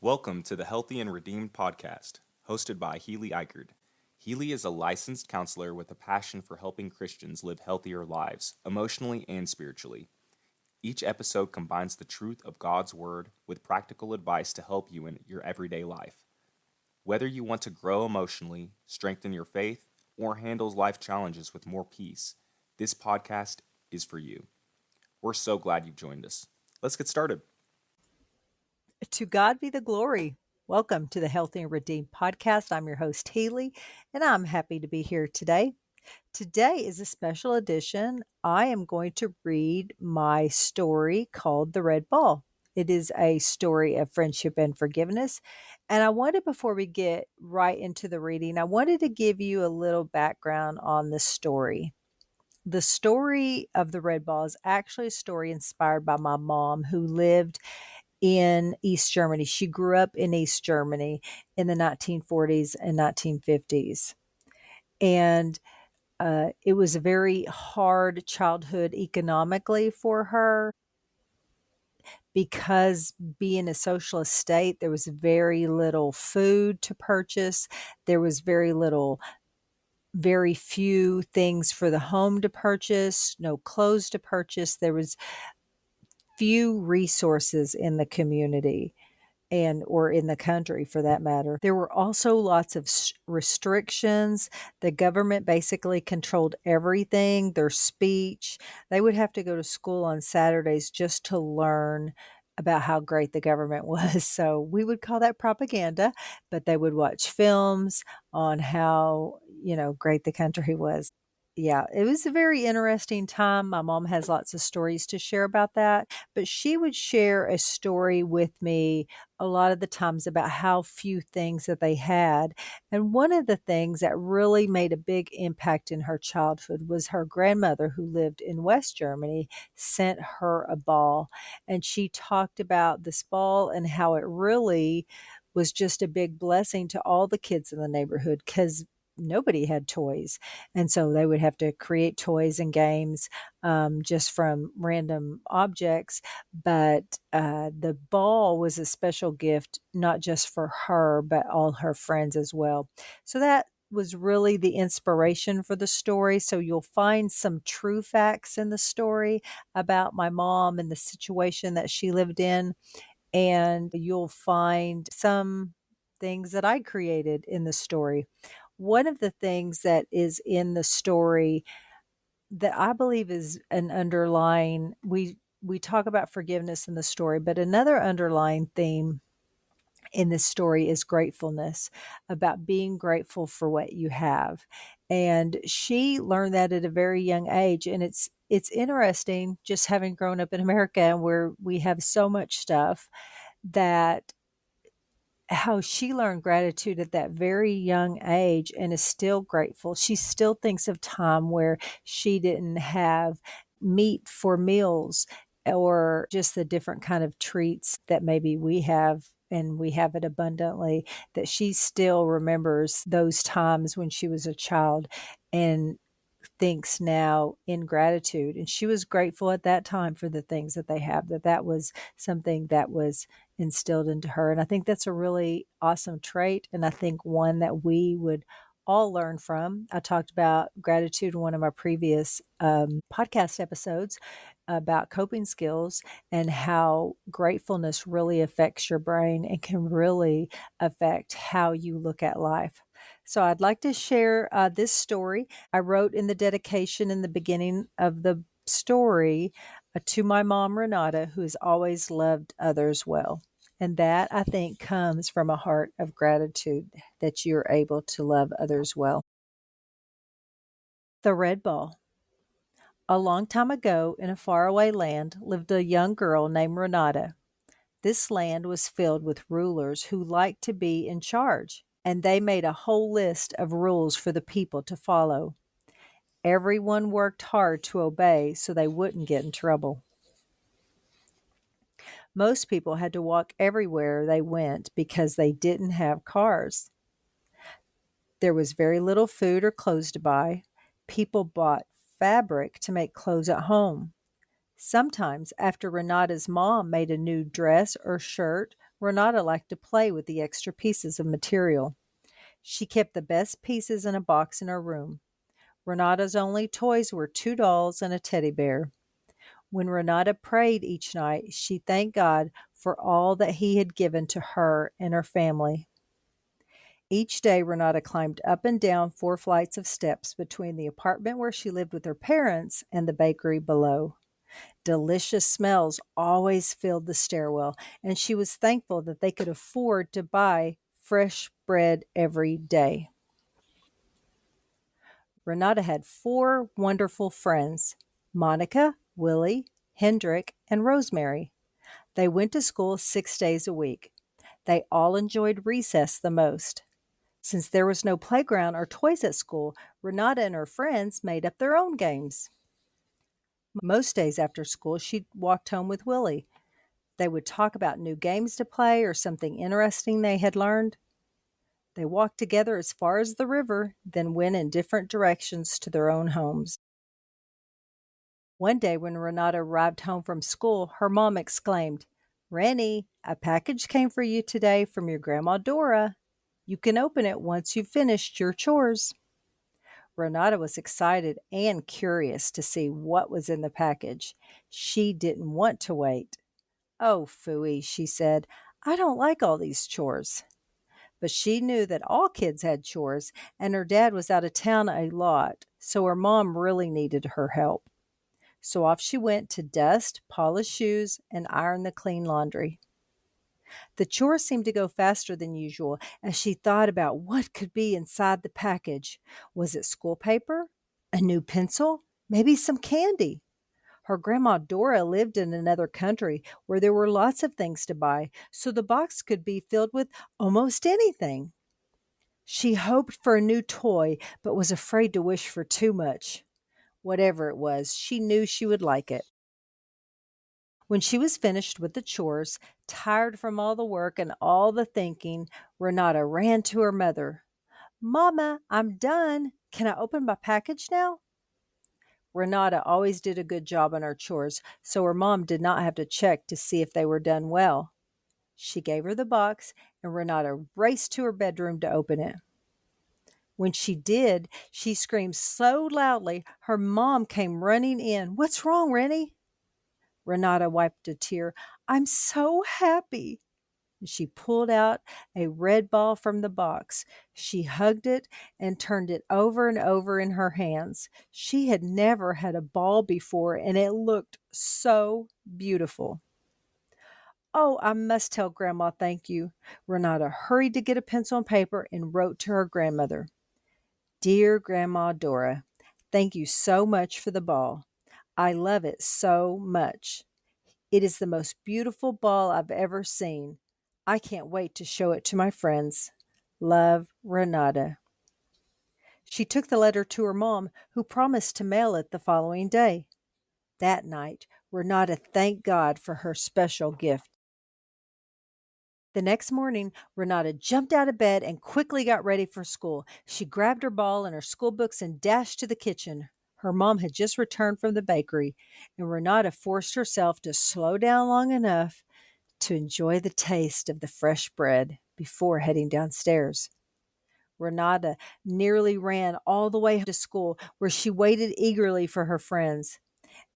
Welcome to the Healthy and Redeemed podcast, hosted by Healey. Healey is a licensed counselor with a passion for helping Christians live healthier lives, emotionally and spiritually. Each episode combines the truth of God's Word with practical advice to help you in your everyday life. Whether you want to grow emotionally, strengthen your faith, or handle life challenges with more peace, this podcast is for you. We're so glad you've joined us. Let's get started. To God be the glory. Welcome to the Healthy and Redeemed podcast. I'm your host, Healey, and I'm happy to be here today. Today is a special edition. I am going to read my story called The Red Ball. It is a story of friendship and forgiveness. And I wanted, before we get right into the reading, I wanted to give you a little background on the story. The story of the Red Ball is actually a story inspired by my mom, who lived in East Germany. She grew up in East Germany in the 1940s and 1950s. And it was a very hard childhood economically for her because, being a socialist state, there was very little food to purchase. There was very few things for the home to purchase, no clothes to purchase. There was few resources in the community, or in the country for that matter. There were also lots of restrictions. The government basically controlled everything, their speech. They would have to go to school on Saturdays just to learn about how great the government was. So we would call that propaganda, but they would watch films on how, great the country was. Yeah, it was a very interesting time. My mom has lots of stories to share about that, but she would share a story with me a lot of the times about how few things that they had. And one of the things that really made a big impact in her childhood was her grandmother, who lived in West Germany, sent her a ball. And she talked about this ball and how it really was just a big blessing to all the kids in the neighborhood, because nobody had toys. And so they would have to create toys and games just from random objects. But the ball was a special gift, not just for her, but all her friends as well. So that was really the inspiration for the story. So you'll find some true facts in the story about my mom and the situation that she lived in. And you'll find some things that I created in the story. One of the things that is in the story that I believe is an underlying, we talk about forgiveness in the story, but another underlying theme in this story is gratefulness, about being grateful for what you have. And she learned that at a very young age. And it's interesting, just having grown up in America, and where we have so much stuff, that how she learned gratitude at that very young age and is still grateful. She still thinks of time where she didn't have meat for meals, or just the different kind of treats that maybe we have, and we have it abundantly, that she still remembers those times when she was a child and thinks now in gratitude. And she was grateful at that time for the things that they have, that was something that was instilled into her. And I think that's a really awesome trait. And I think one that we would all learn from. I talked about gratitude in one of my previous podcast episodes about coping skills, and how gratefulness really affects your brain and can really affect how you look at life. So I'd like to share this story. I wrote in the dedication in the beginning of the story, to my mom, Renata, who has always loved others well. And that, I think, comes from a heart of gratitude, that you're able to love others well. The Red Ball. A long time ago, in a faraway land, lived a young girl named Renata. This land was filled with rulers who liked to be in charge, and they made a whole list of rules for the people to follow. Everyone worked hard to obey so they wouldn't get in trouble. Most people had to walk everywhere they went because they didn't have cars. There was very little food or clothes to buy. People bought fabric to make clothes at home. Sometimes, after Renata's mom made a new dress or shirt, Renata liked to play with the extra pieces of material. She kept the best pieces in a box in her room. Renata's only toys were two dolls and a teddy bear. When Renata prayed each night, she thanked God for all that He had given to her and her family. Each day, Renata climbed up and down 4 flights of steps between the apartment where she lived with her parents and the bakery below. Delicious smells always filled the stairwell, and she was thankful that they could afford to buy fresh bread every day. Renata had 4 wonderful friends: Monica, Willie, Hendrik, and Rosemary. They went to school 6 days a week. They all enjoyed recess the most. Since there was no playground or toys at school, Renata and her friends made up their own games. Most days after school, she walked home with Willie. They would talk about new games to play or something interesting they had learned. They walked together as far as the river, then went in different directions to their own homes. One day, when Renata arrived home from school, her mom exclaimed, "Rennie, a package came for you today from your Grandma Dora. You can open it once you've finished your chores." Renata was excited and curious to see what was in the package. She didn't want to wait. "Oh, phooey," she said, "I don't like all these chores." But she knew that all kids had chores, and her dad was out of town a lot, so her mom really needed her help. So off she went to dust, polish shoes, and iron the clean laundry. The chores seemed to go faster than usual as she thought about what could be inside the package. Was it school paper? A new pencil? Maybe some candy? Her grandma Dora lived in another country where there were lots of things to buy, so the box could be filled with almost anything. She hoped for a new toy, but was afraid to wish for too much. Whatever it was, she knew she would like it. When she was finished with the chores, tired from all the work and all the thinking, Renata ran to her mother. "Mama, I'm done. Can I open my package now?" Renata always did a good job on her chores, so her mom did not have to check to see if they were done well. She gave her the box, and Renata raced to her bedroom to open it. When she did, she screamed so loudly her mom came running in. "What's wrong, Rennie?" Renata wiped a tear. "I'm so happy." She pulled out a red ball from the box. She hugged it and turned it over and over in her hands. She had never had a ball before, and it looked so beautiful. "Oh, I must tell Grandma thank you." Renata hurried to get a pencil and paper and wrote to her grandmother. "Dear Grandma Dora, thank you so much for the ball. I love it so much. It is the most beautiful ball I've ever seen. I can't wait to show it to my friends. Love, Renata." She took the letter to her mom, who promised to mail it the following day. That night, Renata thanked God for her special gift. The next morning, Renata jumped out of bed and quickly got ready for school. She grabbed her ball and her school books and dashed to the kitchen. Her mom had just returned from the bakery, and Renata forced herself to slow down long enough to enjoy the taste of the fresh bread before heading downstairs. Renata nearly ran all the way to school, where she waited eagerly for her friends.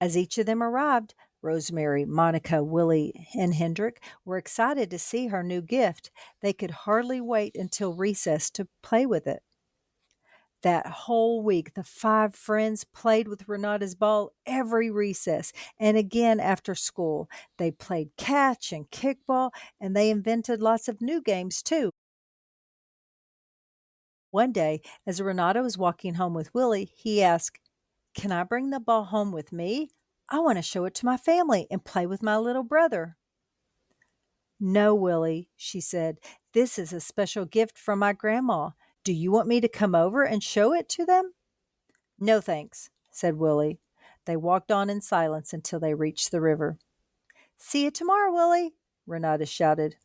As each of them arrived, Rosemary, Monica, Willie, and Hendrik were excited to see her new gift. They could hardly wait until recess to play with it. That whole week, the 5 friends played with Renata's ball every recess and again after school. They played catch and kickball, and they invented lots of new games too. One day, as Renata was walking home with Willie, he asked, "Can I bring the ball home with me? I want to show it to my family and play with my little brother." "No, Willie," she said. "This is a special gift from my grandma. Do you want me to come over and show it to them?" "No, thanks," said Willie. They walked on in silence until they reached the river. "See you tomorrow, Willie," Renata shouted.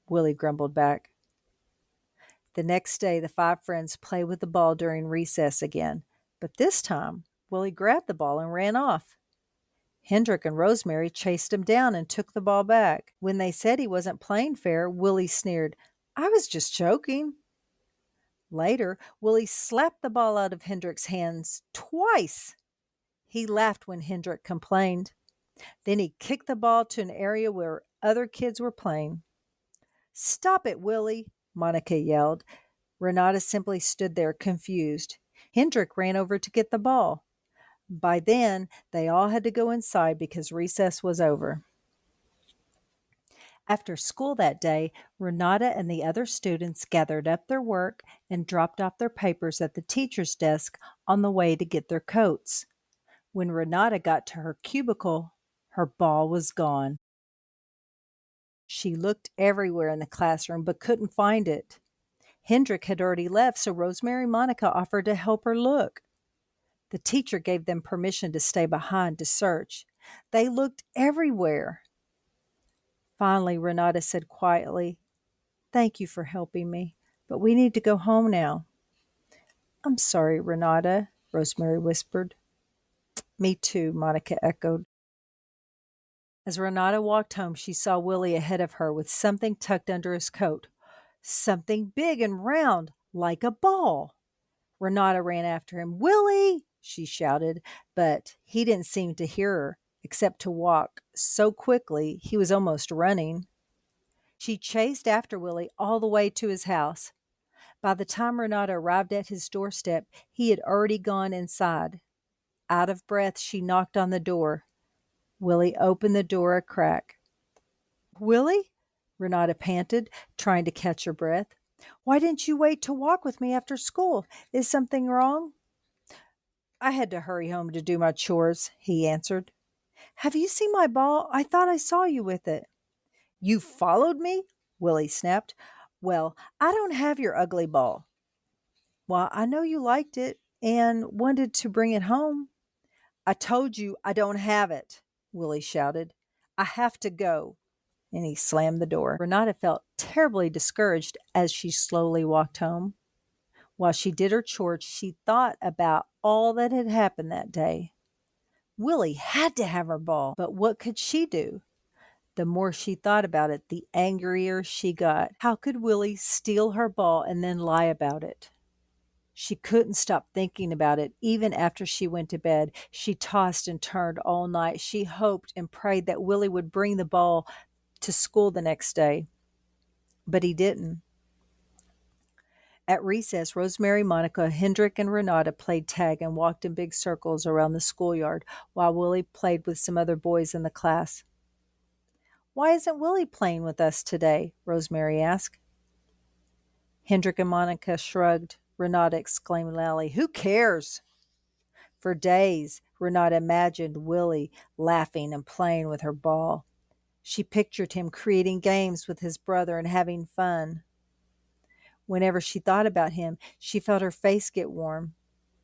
Willie grumbled back. The next day, the 5 friends played with the ball during recess again, but this time Willie grabbed the ball and ran off. Hendrik and Rosemary chased him down and took the ball back. When they said he wasn't playing fair, Willie sneered, "I was just joking." Later, Willie slapped the ball out of Hendrik's hands twice. He laughed when Hendrik complained. Then he kicked the ball to an area where other kids were playing. "Stop it, Willie," Monica yelled. Renata simply stood there confused. Hendrik ran over to get the ball. By then, they all had to go inside because recess was over. After school that day, Renata and the other students gathered up their work and dropped off their papers at the teacher's desk on the way to get their coats. When Renata got to her cubicle, her ball was gone. She looked everywhere in the classroom but couldn't find it. Hendrik had already left, so Rosemary and Monica offered to help her look. The teacher gave them permission to stay behind to search. They looked everywhere. Finally, Renata said quietly, "Thank you for helping me, but we need to go home now." "I'm sorry, Renata," Rosemary whispered. "Me too," Monica echoed. As Renata walked home, she saw Willie ahead of her with something tucked under his coat. Something big and round, like a ball. Renata ran after him. "Willie!" she shouted, but he didn't seem to hear her, except to walk so quickly he was almost running. She chased after Willie all the way to his house. By the time Renata arrived at his doorstep, he had already gone inside. Out of breath, she knocked on the door. Willie opened the door a crack. "Willie?" Renata panted, trying to catch her breath. "Why didn't you wait to walk with me after school? Is something wrong?" "I had to hurry home to do my chores," he answered. "Have you seen my ball? I thought I saw you with it." "You followed me?" Willie snapped. "Well, I don't have your ugly ball." "Well, I know you liked it and wanted to bring it home." "I told you I don't have it," Willie shouted. "I have to go." And he slammed the door. Renata felt terribly discouraged as she slowly walked home. While she did her chores, she thought about all that had happened that day. Willie had to have her ball, but what could she do? The more she thought about it, the angrier she got. How could Willie steal her ball and then lie about it? She couldn't stop thinking about it. Even after she went to bed, she tossed and turned all night. She hoped and prayed that Willie would bring the ball to school the next day, but he didn't. At recess, Rosemary, Monica, Hendrik, and Renata played tag and walked in big circles around the schoolyard while Willie played with some other boys in the class. "Why isn't Willie playing with us today?" Rosemary asked. Hendrik and Monica shrugged. Renata exclaimed loudly, "Who cares?" For days, Renata imagined Willie laughing and playing with her ball. She pictured him creating games with his brother and having fun. Whenever she thought about him, she felt her face get warm.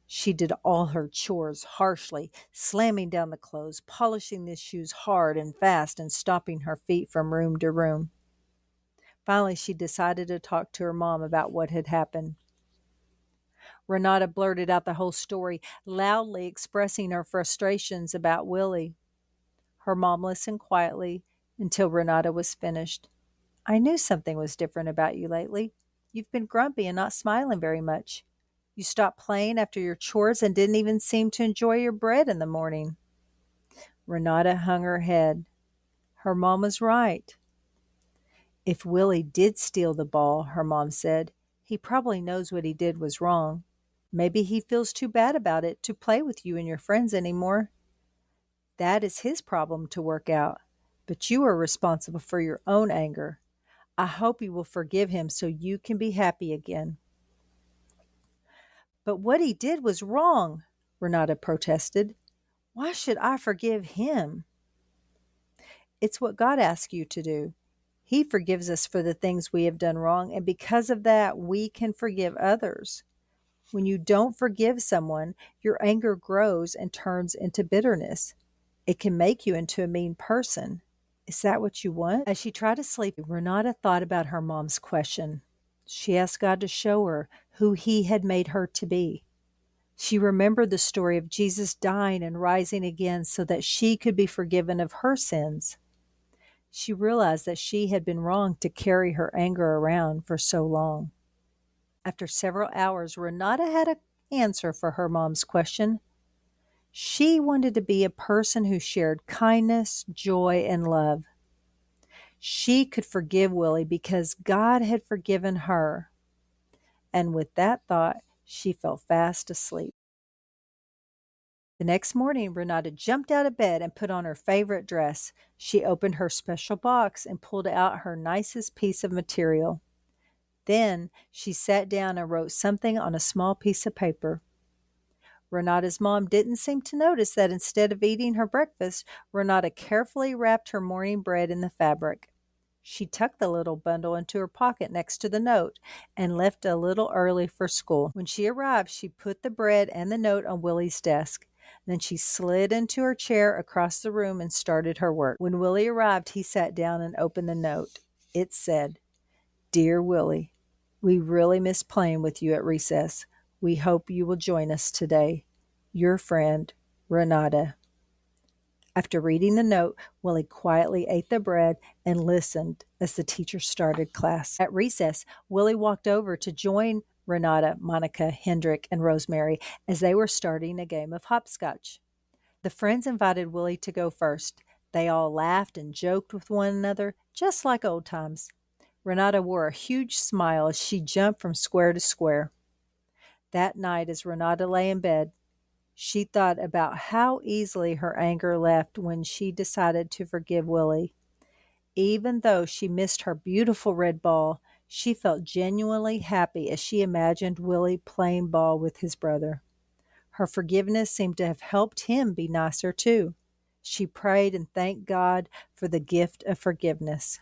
She did all her chores harshly, slamming down the clothes, polishing the shoes hard and fast, and stomping her feet from room to room. Finally, she decided to talk to her mom about what had happened. Renata blurted out the whole story, loudly expressing her frustrations about Willie. Her mom listened quietly until Renata was finished. "I knew something was different about you lately. You've been grumpy and not smiling very much. You stopped playing after your chores and didn't even seem to enjoy your bread in the morning." Renata hung her head. Her mom was right. "If Willie did steal the ball," her mom said, "he probably knows what he did was wrong. Maybe he feels too bad about it to play with you and your friends anymore. That is his problem to work out, but you are responsible for your own anger. I hope you will forgive him so you can be happy again." "But what he did was wrong," Renata protested. "Why should I forgive him?" "It's what God asks you to do. He forgives us for the things we have done wrong, and because of that, we can forgive others. When you don't forgive someone, your anger grows and turns into bitterness. It can make you into a mean person. Is that what you want?" As she tried to sleep, Renata thought about her mom's question. She asked God to show her who He had made her to be. She remembered the story of Jesus dying and rising again so that she could be forgiven of her sins. She realized that she had been wrong to carry her anger around for so long. After several hours, Renata had an answer for her mom's question. She wanted to be a person who shared kindness, joy, and love. She could forgive Willie because God had forgiven her. And with that thought, she fell fast asleep. The next morning, Renata jumped out of bed and put on her favorite dress. She opened her special box and pulled out her nicest piece of material. Then she sat down and wrote something on a small piece of paper. Renata's mom didn't seem to notice that instead of eating her breakfast, Renata carefully wrapped her morning bread in the fabric. She tucked the little bundle into her pocket next to the note and left a little early for school. When she arrived, she put the bread and the note on Willie's desk. Then she slid into her chair across the room and started her work. When Willie arrived, he sat down and opened the note. It said, "Dear Willie, we really miss playing with you at recess. We hope you will join us today. Your friend, Renata." After reading the note, Willie quietly ate the bread and listened as the teacher started class. At recess, Willie walked over to join Renata, Monica, Hendrik, and Rosemary as they were starting a game of hopscotch. The friends invited Willie to go first. They all laughed and joked with one another, just like old times. Renata wore a huge smile as she jumped from square to square. That night, as Renata lay in bed, she thought about how easily her anger left when she decided to forgive Willie. Even though she missed her beautiful red ball, she felt genuinely happy as she imagined Willie playing ball with his brother. Her forgiveness seemed to have helped him be nicer too. She prayed and thanked God for the gift of forgiveness.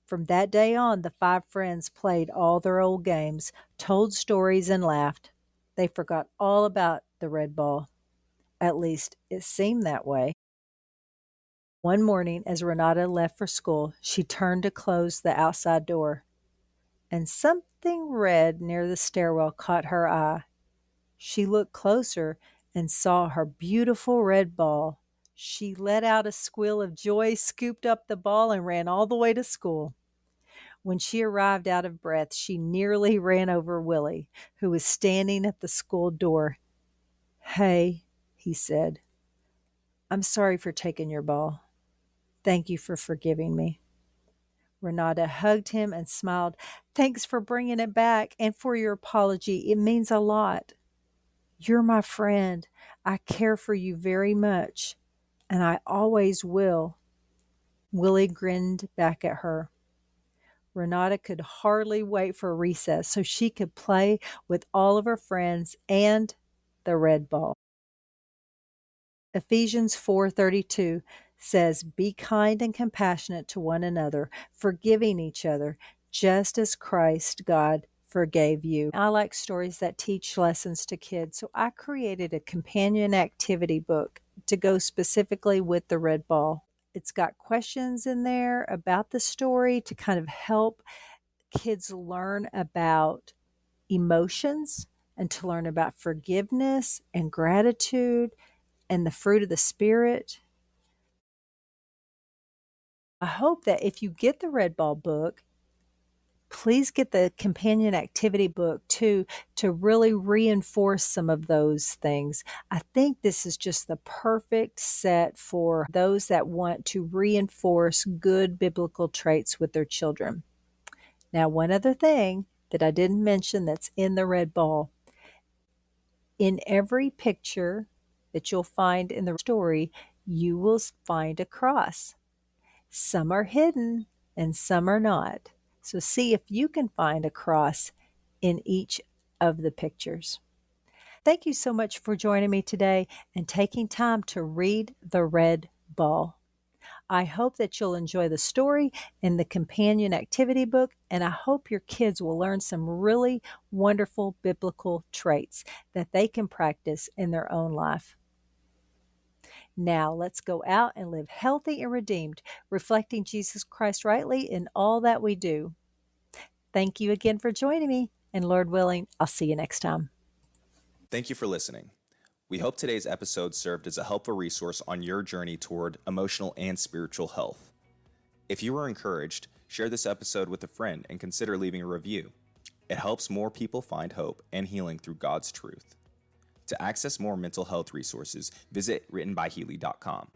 From that day on, the five friends played all their old games, told stories, and laughed. They forgot all about the red ball. At least it seemed that way. One morning, as Renata left for school, she turned to close the outside door, and something red near the stairwell caught her eye. She looked closer and saw her beautiful red ball. She let out a squeal of joy, scooped up the ball, and ran all the way to school. When she arrived out of breath, she nearly ran over Willie, who was standing at the school door. "Hey," he said, "I'm sorry for taking your ball. Thank you for forgiving me." Renata hugged him and smiled. "Thanks for bringing it back and for your apology. It means a lot. You're my friend. I care for you very much, and I always will." Willie grinned back at her. Renata could hardly wait for recess so she could play with all of her friends and the red ball. Ephesians 4:32 says, "Be kind and compassionate to one another, forgiving each other, just as Christ God forgave you." I like stories that teach lessons to kids, so I created a companion activity book to go specifically with the red ball. It's got questions in there about the story to kind of help kids learn about emotions and to learn about forgiveness and gratitude and the fruit of the Spirit. I hope that if you get the Red Ball book, please get the companion activity book too to really reinforce some of those things. I think this is just the perfect set for those that want to reinforce good biblical traits with their children. Now, one other thing that I didn't mention that's in the Red Ball. In every picture that you'll find in the story, you will find a cross. Some are hidden and some are not. So see if you can find a cross in each of the pictures. Thank you so much for joining me today and taking time to read The Red Ball. I hope that you'll enjoy the story and the companion activity book, and I hope your kids will learn some really wonderful biblical traits that they can practice in their own life. Now, let's go out and live healthy and redeemed, reflecting Jesus Christ rightly in all that we do. Thank you again for joining me, and Lord willing, I'll see you next time. Thank you for listening. We hope today's episode served as a helpful resource on your journey toward emotional and spiritual health. If you were encouraged, share this episode with a friend and consider leaving a review. It helps more people find hope and healing through God's truth. To access more mental health resources, visit writtenbyhealey.com.